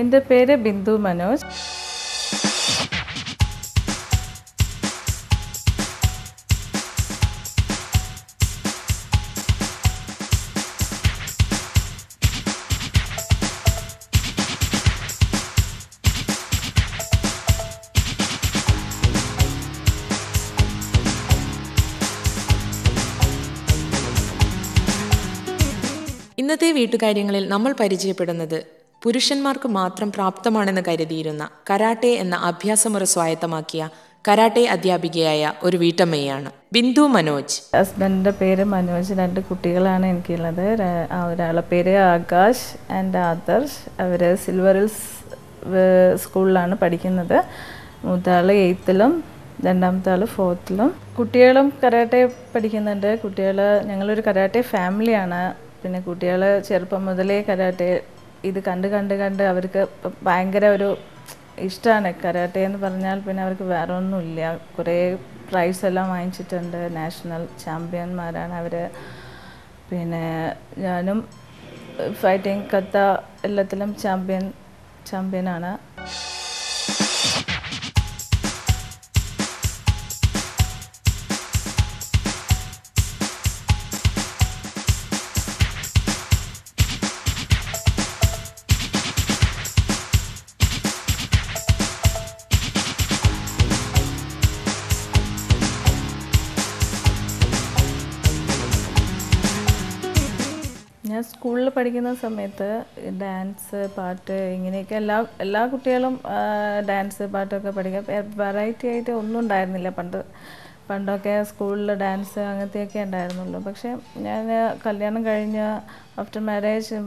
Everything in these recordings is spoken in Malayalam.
എൻ്റെ പേര് ബിന്ദു മനോജ്. ഇന്നത്തെ വീട്ടുകാര്യങ്ങളിൽ നമ്മൾ പരിചയപ്പെടുന്നത് പുരുഷന്മാർക്ക് മാത്രം പ്രാപ്തമാണെന്ന് കരുതിയിരുന്ന കരാട്ടെ എന്ന അഭ്യാസമുറ സ്വായത്തമാക്കിയ കരാട്ടെ അധ്യാപികയായ ഒരു വീട്ടമ്മയാണ് ബിന്ദു മനോജ്. ഹസ്ബൻഡിൻ്റെ പേര് മനോജ്. 2 കുട്ടികളാണ് എനിക്കുള്ളത്. ഒരാളുടെ പേര് ആകാശ് ആൻഡ് ആദർശ്. അവർ സിൽവർ ഹിൽസ് സ്കൂളിലാണ് പഠിക്കുന്നത്. മൂത്താൾ 8th-ലും രണ്ടാമത്തെ ആൾ 4th-ലും. കുട്ടികളും കരാട്ടെ പഠിക്കുന്നുണ്ട്. ഞങ്ങളൊരു കരാട്ടെ ഫാമിലിയാണ്. പിന്നെ കുട്ടികൾ ചെറുപ്പം മുതലേ കരാട്ടെ ഇത് കണ്ട് അവർക്ക് ഭയങ്കര ഒരു ഇഷ്ടമാണ്. കരാട്ടെ എന്ന് പറഞ്ഞാൽ പിന്നെ അവർക്ക് വേറെ ഒന്നുമില്ല. കുറേ പ്രൈസ് എല്ലാം വാങ്ങിച്ചിട്ടുണ്ട്. നാഷണൽ ചാമ്പ്യന്മാരാണ് അവർ. പിന്നെ ഞാനും ഫൈറ്റിംഗ് കത്ത എല്ലാത്തിലും ചാമ്പ്യനാണ്. ഞാൻ സ്കൂളിൽ പഠിക്കുന്ന സമയത്ത് ഡാൻസ്, പാട്ട് ഇങ്ങനെയൊക്കെ എല്ലാ കുട്ടികളും ഡാൻസ് പാട്ടൊക്കെ പഠിക്കാം. വെറൈറ്റി ആയിട്ട് ഒന്നും ഉണ്ടായിരുന്നില്ല പണ്ടൊക്കെ സ്കൂളിൽ ഡാൻസ് അങ്ങനത്തെയൊക്കെ ഉണ്ടായിരുന്നുള്ളൂ. പക്ഷേ ഞാൻ കല്യാണം കഴിഞ്ഞ് ആഫ്റ്റർ മാരേജ്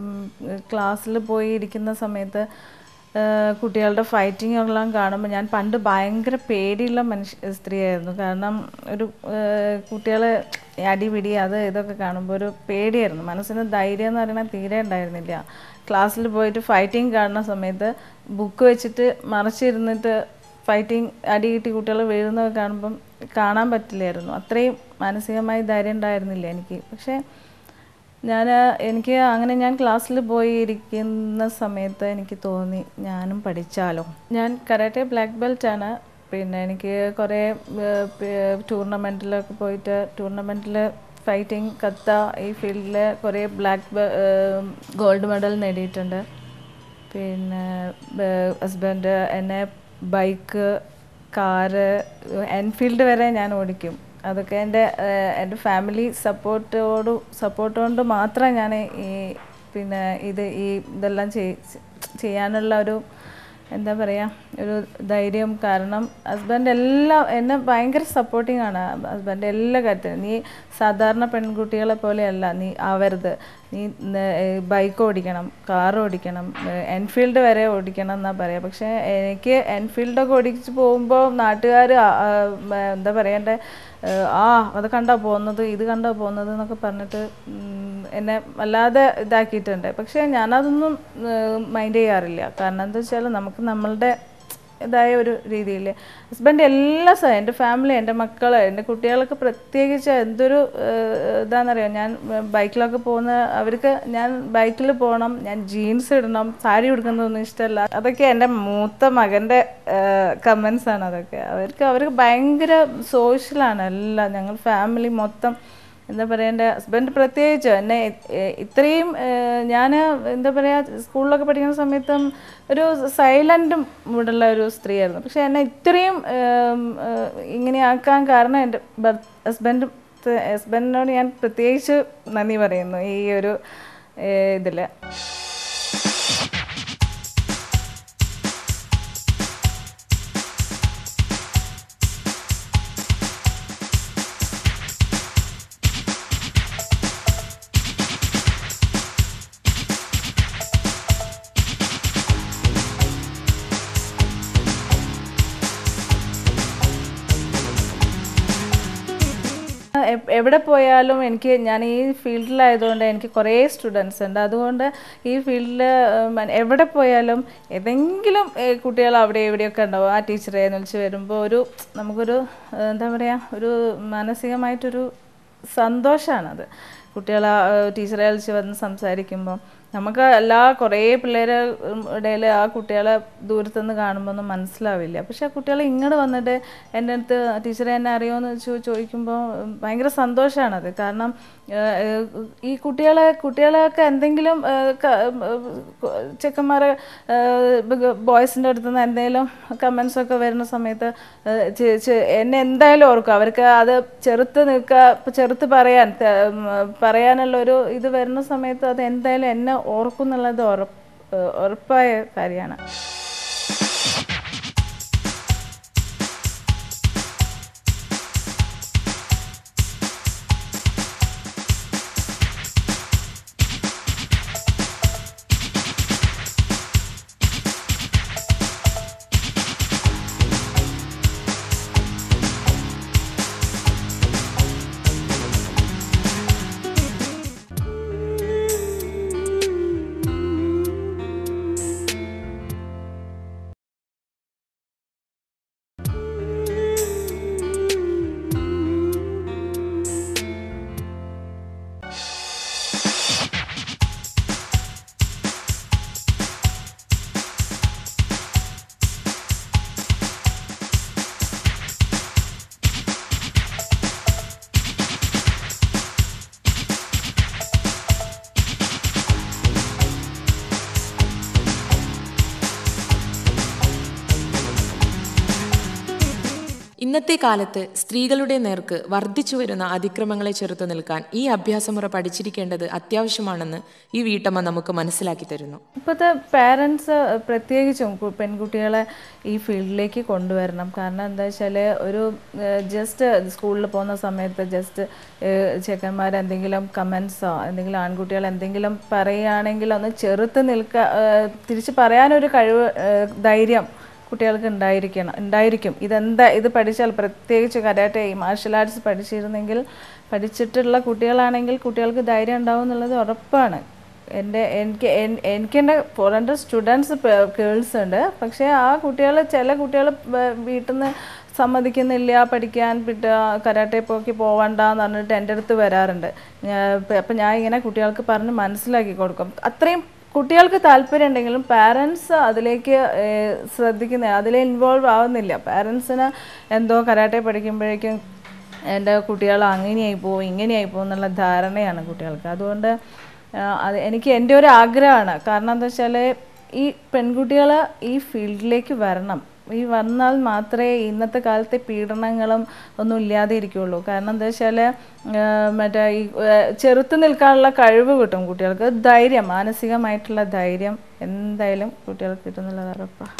ക്ലാസ്സിൽ പോയി ഇരിക്കുന്ന സമയത്ത് കുട്ടികളുടെ ഫൈറ്റിംഗ് എല്ലാം കാണുമ്പോൾ ഞാൻ പണ്ട് ഭയങ്കര പേടിയുള്ള സ്ത്രീയായിരുന്നു. കാരണം ഒരു കുട്ടികളെ അടിപിടി ഇതൊക്കെ കാണുമ്പോൾ ഒരു പേടിയായിരുന്നു. മനസ്സിന് ധൈര്യം എന്ന് പറയുന്നത് തീരെ ഉണ്ടായിരുന്നില്ല. ക്ലാസ്സിൽ പോയിട്ട് ഫൈറ്റിംഗ് കാണുന്ന സമയത്ത് ബുക്ക് വെച്ചിട്ട് മറിച്ചിരുന്നിട്ട് ഫൈറ്റിംഗ് അടി കിട്ടി കുട്ടികൾ വീഴുന്നതൊക്കെ കാണുമ്പം കാണാൻ പറ്റില്ലായിരുന്നു. അത്രയും മാനസികമായി ധൈര്യം ഉണ്ടായിരുന്നില്ല എനിക്ക്. പക്ഷേ ഞാൻ ക്ലാസ്സിൽ പോയി ഇരിക്കുന്ന സമയത്ത് എനിക്ക് തോന്നി ഞാനും പഠിച്ചാലോ. ഞാൻ കരാട്ടെ ബ്ലാക്ക് ബെൽറ്റാണ്. പിന്നെ എനിക്ക് കുറേ ടൂർണമെൻറ്റിലൊക്കെ പോയിട്ട് ഫൈറ്റിംഗ് കത്ത ഈ ഫീൽഡിൽ കുറേ ഗോൾഡ് മെഡൽ നേടിയിട്ടുണ്ട്. പിന്നെ ഹസ്ബൻഡ് എന്നെ ബൈക്ക്, കാറ്, എൻഫീൽഡ് വരെ ഞാൻ ഓടിക്കും. അതൊക്കെ എൻ്റെ ഫാമിലി സപ്പോർട്ട് കൊണ്ട് മാത്രം ഞാൻ ഇതെല്ലാം ചെയ്യാനുള്ള ഒരു എന്താ പറയുക ഒരു ധൈര്യം. കാരണം ഹസ്ബൻഡ് എന്നെ ഭയങ്കര സപ്പോർട്ടിങ് ആണ്. ഹസ്ബൻഡ് എല്ലാ കാര്യത്തിനും. നീ സാധാരണ പെൺകുട്ടികളെ പോലെയല്ല നീ ആവരുത്, നീ ബൈക്ക് ഓടിക്കണം, കാർ ഓടിക്കണം, എൻഫീൽഡ് വരെ ഓടിക്കണം എന്നാണ് പറയുക. പക്ഷേ എനിക്ക് എൻഫീൽഡൊക്കെ ഓടിച്ച് പോകുമ്പോൾ നാട്ടുകാർ എന്താ പറയണ്ടേ, അത് കണ്ടാ പോകുന്നത്, ഇത് കണ്ടാ പോകുന്നത് എന്നൊക്കെ പറഞ്ഞിട്ട് എന്നെ വല്ലാതെ ഇതാക്കിയിട്ടുണ്ട്. പക്ഷേ ഞാനതൊന്നും മൈൻഡ് ചെയ്യാറില്ല. കാരണം എന്താ വെച്ചാൽ നമുക്ക് നമ്മളുടെ ഇതായ ഒരു രീതിയിൽ ഹസ്ബൻഡ് എൻ്റെ ഫാമിലി, എൻ്റെ മക്കൾ, എൻ്റെ കുട്ടികൾക്ക് പ്രത്യേകിച്ച് എന്തൊരു ഇതാണെന്നറിയാം. ഞാൻ ബൈക്കിലൊക്കെ അവർക്ക് ഞാൻ ബൈക്കിൽ പോകണം, ഞാൻ ജീൻസ് ഇടണം, സാരി ഉടുക്കുന്നതൊന്നും ഇഷ്ടമല്ല. അതൊക്കെ എൻ്റെ മൂത്ത മകൻ്റെ കമൻസാണ്. അതൊക്കെ അവർക്ക് ഭയങ്കര സോഷ്യലാണ് എല്ലാം. ഞങ്ങൾ ഫാമിലി മൊത്തം എന്താ പറയുക, എൻ്റെ ഹസ്ബൻഡ് പ്രത്യേകിച്ച് എന്നെ ഇത്രയും ഞാൻ എന്താ പറയുക സ്കൂളിലൊക്കെ പഠിക്കുന്ന സമയത്തും ഒരു സൈലൻറ്റും മൂടുള്ള ഒരു സ്ത്രീയായിരുന്നു. പക്ഷേ എന്നെ ഇത്രയും ഇങ്ങനെയാക്കാൻ കാരണം എൻ്റെ ഹസ്ബൻഡിനോട് ഞാൻ പ്രത്യേകിച്ച് നന്ദി പറയുന്നു ഈ ഒരു ഇതിൽ. എവിടെ പോയാലും ഞാൻ ഈ ഫീൽഡിലായതുകൊണ്ട് എനിക്ക് കുറേ സ്റ്റുഡൻസ് ഉണ്ട്. അതുകൊണ്ട് ഈ ഫീൽഡിൽ എവിടെ പോയാലും ഏതെങ്കിലും കുട്ടികൾ അവിടെ എവിടെയൊക്കെ ഉണ്ടാവും. ആ ടീച്ചറെ എന്ന് വിളിച്ച് വരുമ്പോൾ നമുക്കൊരു എന്താ പറയുക ഒരു മാനസികമായിട്ടൊരു സന്തോഷമാണത്. കുട്ടികൾ ടീച്ചറെ വിളിച്ച് വന്ന് സംസാരിക്കുമ്പോൾ നമുക്ക് കുറേ പിള്ളേരെ ഇടയിൽ ആ കുട്ടികളെ ദൂരത്തുനിന്ന് കാണുമ്പോൾ ഒന്നും മനസ്സിലാവില്ല. പക്ഷെ ആ കുട്ടികൾ ഇങ്ങോട്ട് വന്നിട്ട് എൻ്റെ അടുത്ത് ടീച്ചറെ എന്നെ അറിയുമെന്ന് ചോദിക്കുമ്പോൾ ഭയങ്കര സന്തോഷമാണത്. കാരണം ഈ കുട്ടികളൊക്കെ എന്തെങ്കിലും ചെക്കന്മാരെ ബോയ്സിൻ്റെ അടുത്ത് നിന്ന് എന്തെങ്കിലും കമൻസൊക്കെ വരുന്ന സമയത്ത് എന്നെ എന്തായാലും ഓർക്കും. അവർക്ക് അത് ചെറുത്ത് പറയാനുള്ളൊരു ഇത് വരുന്ന സമയത്ത് അത് എന്തായാലും എന്നെ ഓർക്കും എന്നുള്ളത് ഉറപ്പായ കാര്യമാണ്. ഇന്നത്തെ കാലത്ത് സ്ത്രീകളുടെ നേർക്ക് വർദ്ധിച്ചു വരുന്ന അതിക്രമങ്ങളെ ചെറുത്തു നിൽക്കാൻ ഈ അഭ്യാസമുറ പഠിച്ചിരിക്കേണ്ടത് അത്യാവശ്യമാണെന്ന് ഈ വീട്ടമ്മ നമുക്ക് മനസ്സിലാക്കി തരുന്നു. ഇപ്പോഴത്തെ പാരൻസ് പ്രത്യേകിച്ചും പെൺകുട്ടികളെ ഈ ഫീൽഡിലേക്ക് കൊണ്ടുവരണം. കാരണം എന്താ വെച്ചാൽ ഒരു ജസ്റ്റ് സ്കൂളിൽ പോകുന്ന സമയത്ത് ജസ്റ്റ് ചെക്കന്മാരെന്തെങ്കിലും കമൻസോ എന്തെങ്കിലും ആൺകുട്ടികൾ എന്തെങ്കിലും പറയുകയാണെങ്കിൽ ഒന്ന് ചെറുത്ത് തിരിച്ച് പറയാനൊരു ധൈര്യം കുട്ടികൾക്ക് ഉണ്ടായിരിക്കും. ഇത് പഠിച്ചാൽ, പ്രത്യേകിച്ച് കരാട്ടെ മാർഷൽ ആർട്സ് പഠിച്ചിട്ടുള്ള കുട്ടികളാണെങ്കിൽ കുട്ടികൾക്ക് ധൈര്യം ഉണ്ടാവും എന്നുള്ളത് ഉറപ്പാണ്. എനിക്ക് എൻ്റെ 400 സ്റ്റുഡൻസ് ഗേൾസ് ഉണ്ട്. പക്ഷേ ആ ചില കുട്ടികൾ വീട്ടിൽ നിന്ന് സമ്മതിക്കുന്നില്ല പഠിക്കാൻ, കരാട്ടെ പോവണ്ടെന്ന് പറഞ്ഞിട്ട് എൻ്റെ അടുത്ത് വരാറുണ്ട്. അപ്പം ഞാൻ ഇങ്ങനെ കുട്ടികൾക്ക് പറഞ്ഞ് മനസ്സിലാക്കി കൊടുക്കും. അത്രയും കുട്ടികൾക്ക് താല്പര്യം ഉണ്ടെങ്കിലും പാരൻസ് അതിലേക്ക് അതിലെ ഇൻവോൾവ് ആവുന്നില്ല. പാരൻസിന് എന്തോ കരാട്ടെ പഠിക്കുമ്പോഴേക്കും എൻ്റെ കുട്ടികൾ അങ്ങനെയായി പോവും ഇങ്ങനെയായി പോകും എന്നുള്ള ധാരണയാണ് കുട്ടികൾക്ക്. അതുകൊണ്ട് എനിക്ക് എൻ്റെ ഒരു ആഗ്രഹമാണ്. കാരണം എന്താ വെച്ചാൽ ഈ പെൺകുട്ടികൾ ഈ ഫീൽഡിലേക്ക് വരണം. വന്നാൽ മാത്രമേ ഇന്നത്തെ കാലത്തെ പീഡനങ്ങളും ഒന്നും ഇല്ലാതെ ഇരിക്കുകയുള്ളൂ. കാരണം എന്താ വെച്ചാൽ ഈ ചെറുത്ത് നിൽക്കാനുള്ള കഴിവ് കിട്ടും കുട്ടികൾക്ക്. ധൈര്യം, മാനസികമായിട്ടുള്ള ധൈര്യം എന്തായാലും കുട്ടികൾക്ക് കിട്ടുന്നുള്ളത് ഉറപ്പാണ്.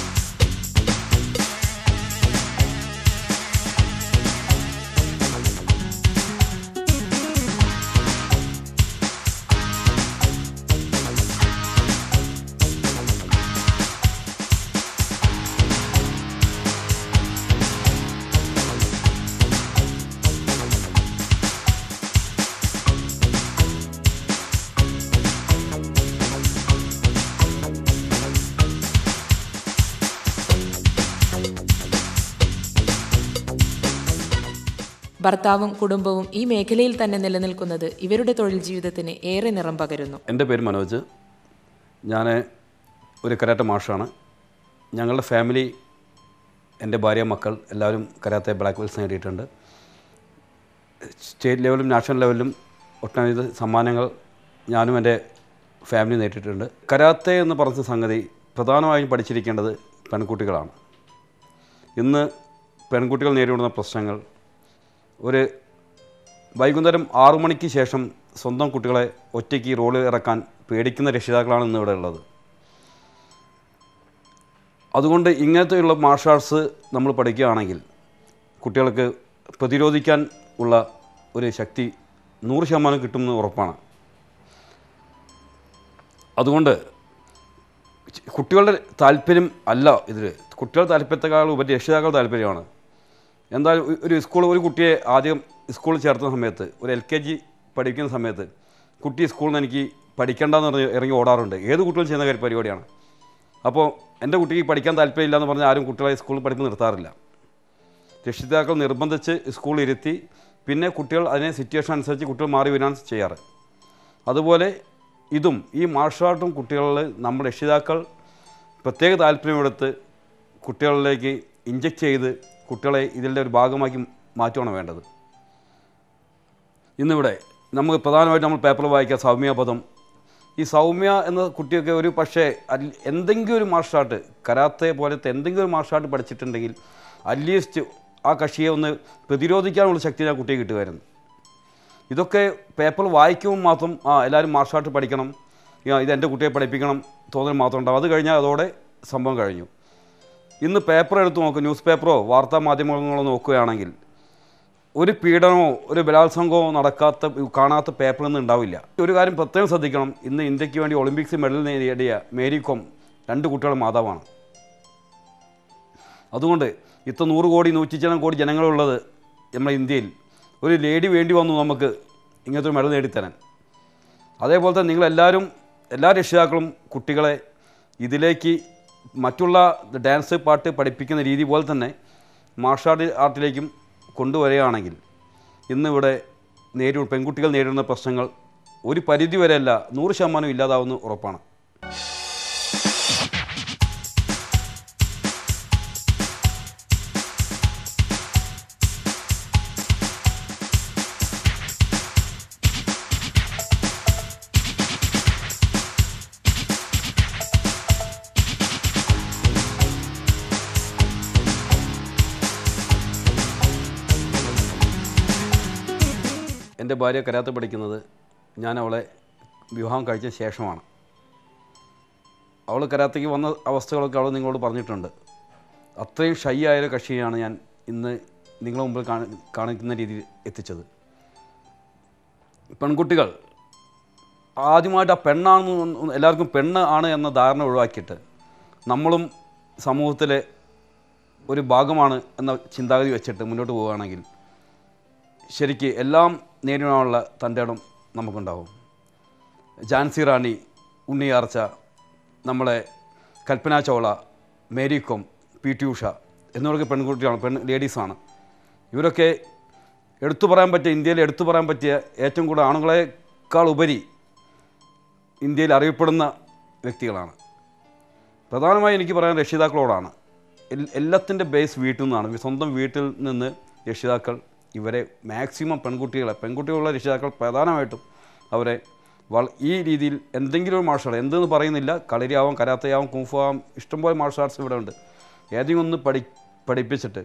ഭർത്താവും കുടുംബവും ഈ മേഖലയിൽ തന്നെ നിലനിൽക്കുന്നത് ഇവരുടെ തൊഴിൽ ജീവിതത്തിന് ഏറെ നിറം പകരുന്നു. എൻ്റെ പേര് മനോജ്. ഞാൻ ഒരു കരാട്ടെ മാഷാണ്. ഞങ്ങളുടെ ഫാമിലി, എൻ്റെ ഭാര്യ, മക്കൾ എല്ലാവരും കരാട്ടെ ബ്ലാക്ക് ബെൽറ്റ്സ് നേടിയിട്ടുണ്ട്. സ്റ്റേറ്റ് ലെവലും നാഷണൽ ലെവലിലും ഒട്ടനവധി സമ്മാനങ്ങൾ ഞാനും എൻ്റെ ഫാമിലി നേടിയിട്ടുണ്ട്. കരാട്ടെ എന്ന് പറഞ്ഞ സംഗതി പ്രധാനമായും പഠിച്ചിരിക്കേണ്ടത് പെൺകുട്ടികളാണ്. ഇന്ന് പെൺകുട്ടികൾ നേരിടുന്ന പ്രശ്നങ്ങൾ, ഒരു വൈകുന്നേരം 6 മണിക്ക് ശേഷം സ്വന്തം കുട്ടികളെ ഒറ്റയ്ക്ക് റോഡിൽ ഇറക്കാൻ പേടിക്കുന്ന രക്ഷിതാക്കളാണ് ഇന്നിവിടെ ഉള്ളത്. അതുകൊണ്ട് ഇങ്ങനത്തെയുള്ള മാർഷൽ ആർട്സ് നമ്മൾ പഠിക്കുകയാണെങ്കിൽ കുട്ടികൾക്ക് പ്രതിരോധിക്കാൻ ഉള്ള ഒരു ശക്തി 100% കിട്ടുമെന്ന് ഉറപ്പാണ്. അതുകൊണ്ട് കുട്ടികളുടെ താല്പര്യം അല്ല ഇതിൽ, കുട്ടികളുടെ താല്പര്യത്തെക്കാൾ ഉപരി രക്ഷിതാക്കളുടെ താല്പര്യമാണ്. എന്തായാലും ഒരു കുട്ടിയെ ആദ്യം സ്കൂളിൽ ചേർത്തുന്ന സമയത്ത്, ഒരു LKG പഠിക്കുന്ന സമയത്ത് കുട്ടി സ്കൂളിൽ നിന്ന് എനിക്ക് പഠിക്കേണ്ടെന്ന് പറഞ്ഞ് ഇറങ്ങി ഓടാറുണ്ട്. ഏത് കുട്ടികളും ചെയ്യുന്ന പരിപാടിയാണ്. അപ്പോൾ എൻ്റെ കുട്ടിക്ക് പഠിക്കാൻ താല്പര്യമില്ല എന്ന് പറഞ്ഞാൽ ആരും കുട്ടികളെ സ്കൂളിൽ പഠിപ്പ് നിർത്താറില്ല. രക്ഷിതാക്കൾ നിർബന്ധിച്ച് സ്കൂളിൽ ഇരുത്തി പിന്നെ കുട്ടികൾ അതിനെ സിറ്റുവേഷൻ അനുസരിച്ച് കുട്ടികൾ മാറി വരികയാണ് ചെയ്യാറ്. അതുപോലെ ഇതും ഈ മാർഷൽ ആർട്ടും കുട്ടികളിൽ നമ്മുടെ രക്ഷിതാക്കൾ പ്രത്യേക താല്പര്യമെടുത്ത് കുട്ടികളിലേക്ക് ഇഞ്ചക്ട് ചെയ്ത് കുട്ടികളെ ഇതിൻ്റെ ഒരു ഭാഗമാക്കി മാറ്റുകയാണ് വേണ്ടത്. ഇന്നിവിടെ നമുക്ക് പ്രധാനമായിട്ട് നമ്മൾ പേപ്പറിൽ വായിക്കുക സൗമ്യ പദം. ഈ സൗമ്യ എന്ന കുട്ടിയൊക്കെ ഒരു പക്ഷേ എന്തെങ്കിലും ഒരു മാർഷൽ ആർട്ട്, കരാത്തെ പോലത്തെ എന്തെങ്കിലും ഒരു മാർഷൽ ആർട്ട് പഠിച്ചിട്ടുണ്ടെങ്കിൽ അറ്റ്ലീസ്റ്റ് ആ കക്ഷിയെ ഒന്ന് പ്രതിരോധിക്കാനുള്ള ശക്തി ആ കുട്ടിയെ കിട്ടുമായിരുന്നു. ഇതൊക്കെ പേപ്പർ വായിക്കുമ്പോൾ മാത്രം എല്ലാവരും മാർഷൽ ആർട്ട് പഠിക്കണം, ഇതെൻ്റെ കുട്ടിയെ പഠിപ്പിക്കണം തോന്നൽ മാത്രം ഉണ്ടാവും. അത് കഴിഞ്ഞാൽ അതോടെ സംഭവം കഴിഞ്ഞു. ഇന്ന് പേപ്പർ എടുത്ത് നോക്കുക, ന്യൂസ് പേപ്പറോ വാർത്താ മാധ്യമങ്ങളോ നോക്കുകയാണെങ്കിൽ ഒരു പീഡനമോ ഒരു ബലാത്സംഗമോ കാണാത്ത പേപ്പറൊന്നും ഉണ്ടാവില്ല. ഒരു കാര്യം പ്രത്യേകം ശ്രദ്ധിക്കണം, ഇന്ന് ഇന്ത്യക്ക് വേണ്ടി ഒളിമ്പിക്സ് മെഡൽ നേടിയ മേരി കോം 2 കുട്ടികളുടെ മാതാവാണ്. അതുകൊണ്ട് ഇത്ര 100 കോടി 100 കോടി ജനങ്ങളുള്ളത് നമ്മുടെ ഇന്ത്യയിൽ ഒരു ലേഡി വേണ്ടി വന്നു നമുക്ക് ഇങ്ങനത്തെ ഒരു മെഡൽ നേടിത്തരാൻ. അതേപോലെ തന്നെ നിങ്ങളെല്ലാവരും, എല്ലാ രക്ഷിതാക്കളും കുട്ടികളെ ഇതിലേക്ക് മറ്റുള്ള ഡാൻസ് പാട്ട് പഠിപ്പിക്കുന്ന രീതി പോലെ തന്നെ മാർഷൽ ആർട്ടിലേക്കും കൊണ്ടുവരികയാണെങ്കിൽ ഇന്നിവിടെ പെൺകുട്ടികൾ നേരിടുന്ന പ്രശ്നങ്ങൾ ഒരു പരിധി വരെയല്ല 100% ഇല്ലാതാവുന്ന ഉറപ്പാണ്. എൻ്റെ ഭാര്യ കരാത്തെ പഠിക്കുന്നത് ഞാൻ അവളെ വിവാഹം കഴിച്ച ശേഷമാണ്. അവൾ കരാത്തേക്ക് വന്ന അവസ്ഥകളൊക്കെ അവൾ നിങ്ങളോട് പറഞ്ഞിട്ടുണ്ട്. അത്രയും ഷൈ ആയൊരു കക്ഷിയാണ് ഞാൻ ഇന്ന് നിങ്ങളുടെ മുമ്പിൽ കാണിക്കുന്ന രീതിയിൽ എത്തിച്ചത്. പെൺകുട്ടികൾ ആദ്യമായിട്ട് ആ പെണ്ണാണെന്ന് എല്ലാവർക്കും പെണ്ണ് ആണ് എന്ന ധാരണ ഒഴിവാക്കിയിട്ട് നമ്മളും സമൂഹത്തിലെ ഒരു ഭാഗമാണ് എന്ന ചിന്താഗതി വെച്ചിട്ട് മുന്നോട്ട് പോവുകയാണെങ്കിൽ ശരിക്ക് എല്ലാം നേരിടാനുള്ള തൻ്റെ ഇടം നമുക്കുണ്ടാവും. ഝാൻസി റാണി, ഉണ്ണിയാർച്ച, നമ്മളെ കൽപ്പന ചൗള, മേരി കോം, PT ഉഷ എന്നിവരൊക്കെ പെൺകുട്ടികളാണ്, ലേഡീസാണ്. ഇവരൊക്കെ ഇന്ത്യയിൽ എടുത്തു പറയാൻ പറ്റിയ ഏറ്റവും കൂടുതൽ ആണുങ്ങളെക്കാൾ ഉപരി ഇന്ത്യയിൽ അറിയപ്പെടുന്ന വ്യക്തികളാണ്. പ്രധാനമായും എനിക്ക് പറയാൻ രക്ഷിതാക്കളോടാണ്. എല്ലാത്തിൻ്റെ ബേസ് വീട്ടിൽ നിന്നാണ്. സ്വന്തം വീട്ടിൽ നിന്ന് രക്ഷിതാക്കൾ ഇവരെ മാക്സിമം പെൺകുട്ടികളുള്ള രക്ഷിതാക്കൾ പ്രധാനമായിട്ടും അവരെ ഈ രീതിയിൽ എന്തെങ്കിലും ഒരു മാർഷൽ ആർട്ട് എന്തെന്ന് പറയുന്നില്ല, കളരിയാവാം, കരാത്തയാവാം, കുംഫു ആവാം, ഇഷ്ടംപോലെ മാർഷൽ ആർട്സ് ഇവിടെ ഉണ്ട്. ഏതെങ്കിലും ഒന്ന് പഠിപ്പിച്ചിട്ട്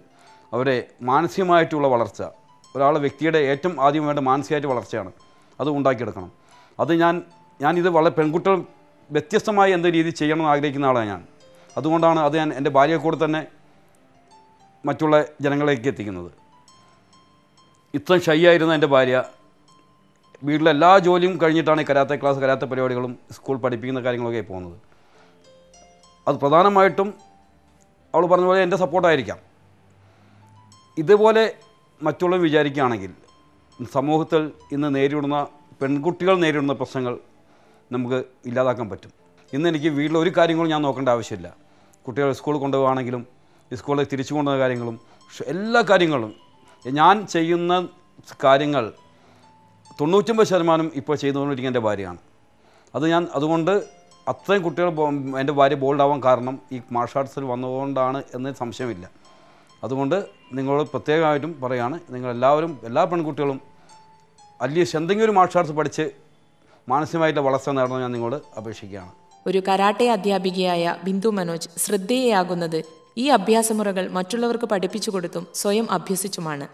അവരെ മാനസികമായിട്ടുള്ള വളർച്ച, ഒരാളെ വ്യക്തിയുടെ ഏറ്റവും ആദ്യം വേണ്ട മാനസികമായിട്ട് വളർച്ചയാണ്, അത് ഉണ്ടാക്കിയെടുക്കണം. അത് ഞാനിത് വളരെ പെൺകുട്ടികൾ വ്യത്യസ്തമായി എന്ത് രീതി ചെയ്യണമെന്ന് ആഗ്രഹിക്കുന്ന ആളാണ് ഞാൻ. അതുകൊണ്ടാണ് അത് ഞാൻ എൻ്റെ ഭാര്യയെ കൂടെ തന്നെ മറ്റുള്ള ജനങ്ങളിലേക്ക് എത്തിക്കുന്നത്. ഇത്രയും ഷൈ ആയിരുന്ന എൻ്റെ ഭാര്യ വീട്ടിലെ എല്ലാ ജോലിയും കഴിഞ്ഞിട്ടാണ് കരാത്തെ ക്ലാസ്, കരാത്തെ പരിപാടികളും സ്കൂൾ പഠിപ്പിക്കുന്ന കാര്യങ്ങളൊക്കെ പോകുന്നത്. അത് പ്രധാനമായിട്ടും അവൾ പറഞ്ഞ പോലെ എൻ്റെ സപ്പോർട്ടായിരിക്കാം. ഇതുപോലെ മറ്റുള്ളവർ വിചാരിക്കുകയാണെങ്കിൽ സമൂഹത്തിൽ ഇന്ന് പെൺകുട്ടികൾ നേരിടുന്ന പ്രശ്നങ്ങൾ നമുക്ക് ഇല്ലാതാക്കാൻ പറ്റും. ഇന്ന് എനിക്ക് വീട്ടിൽ ഒരു കാര്യങ്ങളും ഞാൻ നോക്കേണ്ട ആവശ്യമില്ല. കുട്ടികളെ സ്കൂളിൽ കൊണ്ടുപോകുകയാണെങ്കിലും സ്കൂളിൽ തിരിച്ചു കൊണ്ടുപോകുന്ന കാര്യങ്ങളും എല്ലാ കാര്യങ്ങളും ഞാൻ ചെയ്യുന്ന കാര്യങ്ങൾ 99% ഇപ്പോൾ ചെയ്തുകൊണ്ടിരിക്കുന്ന എൻ്റെ ഭാര്യയാണ്. അതുകൊണ്ട് അത്രയും കുട്ടികൾ എൻ്റെ ഭാര്യ ബോൾഡാവാൻ കാരണം ഈ മാർഷൽ ആർട്സിൽ വന്നതുകൊണ്ടാണ് എന്ന് സംശയമില്ല. അതുകൊണ്ട് നിങ്ങളോട് പ്രത്യേകമായിട്ടും പറയുകയാണ്, നിങ്ങളെല്ലാവരും എല്ലാ പെൺകുട്ടികളും അറ്റ്ലീസ്റ്റ് എന്തെങ്കിലും ഒരു മാർഷൽ ആർട്സ് പഠിച്ച് മാനസികമായിട്ടുള്ള വളർച്ച നേടണം ഞാൻ നിങ്ങളോട് അപേക്ഷിക്കുകയാണ്. ഒരു കരാട്ടെ അധ്യാപികയായ ബിന്ദു മനോജ് ശ്രദ്ധേയയാകുന്നത് ഈ അഭ്യാസമുറകൾ മറ്റുള്ളവർക്ക് പഠിപ്പിച്ചു കൊടുത്തും സ്വയം അഭ്യസിച്ചുമാണ്.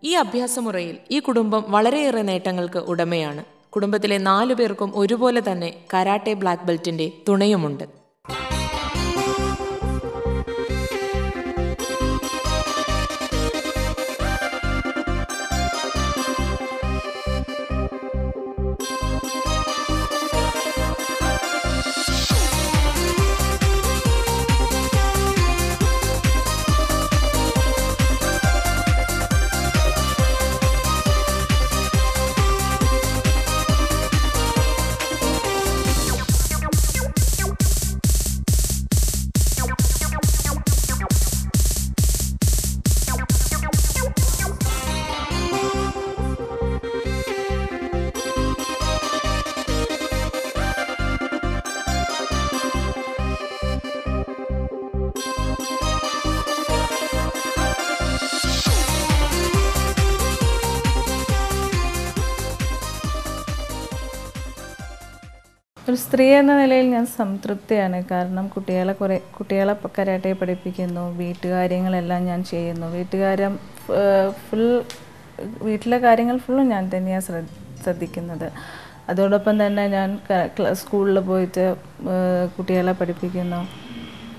ഈ അഭ്യാസമുറയിൽ ഈ കുടുംബം വളരെയേറെ നേട്ടങ്ങൾക്ക് ഉടമയാണ്. കുടുംബത്തിലെ 4 പേർക്കും ഒരുപോലെ തന്നെ കരാട്ടെ ബ്ലാക്ക് ബെൽറ്റിന്റെ തുണയുമുണ്ട്. ഒരു സ്ത്രീ എന്ന നിലയിൽ ഞാൻ സംതൃപ്തിയാണ്. കാരണം കുട്ടികളെ കരാട്ടെ പഠിപ്പിക്കുന്നു, വീട്ടുകാര്യങ്ങളെല്ലാം ഞാൻ ചെയ്യുന്നു. വീട്ടിലെ കാര്യങ്ങൾ ഫുള്ളും ഞാൻ തന്നെയാണ് ശ്രദ്ധിക്കുന്നത്. അതോടൊപ്പം തന്നെ ഞാൻ സ്കൂളിൽ പോയിട്ട് കുട്ടികളെ പഠിപ്പിക്കുന്നു.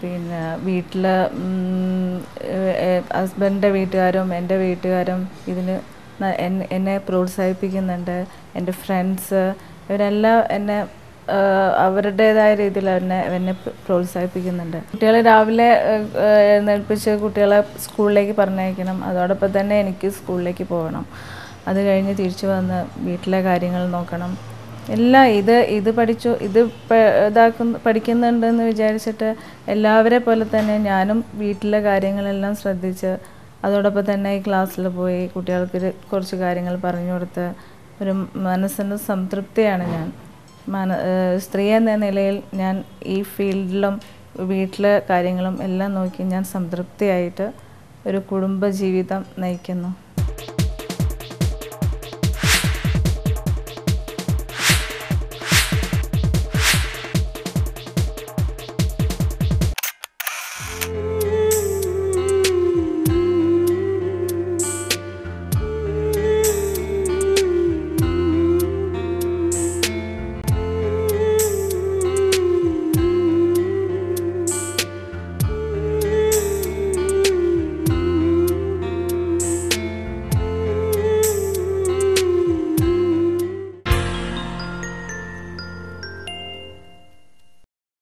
പിന്നെ വീട്ടിൽ ഹസ്ബൻഡിൻ്റെ വീട്ടുകാരും എൻ്റെ വീട്ടുകാരും ഇതിന് എന്നെ പ്രോത്സാഹിപ്പിക്കുന്നുണ്ട്. എൻ്റെ ഫ്രണ്ട്സ് ഇവരെല്ലാം എന്നെ അവരുടേതായ രീതിയിൽ എന്നെ പ്രോത്സാഹിപ്പിക്കുന്നുണ്ട്. കുട്ടികളെ രാവിലെ എഴുന്നേൽപ്പിച്ച് കുട്ടികളെ സ്കൂളിലേക്ക് പറഞ്ഞയക്കണം. അതോടൊപ്പം തന്നെ എനിക്ക് സ്കൂളിലേക്ക് പോകണം. അത് കഴിഞ്ഞ് തിരിച്ചു വന്ന് വീട്ടിലെ കാര്യങ്ങൾ നോക്കണം. എല്ലാം ഇത് പഠിക്കുന്നുണ്ടെന്ന് വിചാരിച്ചിട്ട് എല്ലാവരെ പോലെ തന്നെ ഞാനും വീട്ടിലെ കാര്യങ്ങളെല്ലാം ശ്രദ്ധിച്ച് അതോടൊപ്പം തന്നെ ഈ ക്ലാസ്സിൽ പോയി കുട്ടികൾക്ക് കുറച്ച് കാര്യങ്ങൾ പറഞ്ഞു കൊടുത്ത് ഒരു മനസ്സിന് സംതൃപ്തിയാണ് ഞാൻ. സ്ത്രീ എന്ന നിലയിൽ ഞാൻ ഈ ഫീൽഡിലും വീട്ടിലെ കാര്യങ്ങളും എല്ലാം നോക്കി ഞാൻ സംതൃപ്തിയായിട്ട് ഒരു കുടുംബ ജീവിതം നയിക്കുന്നു.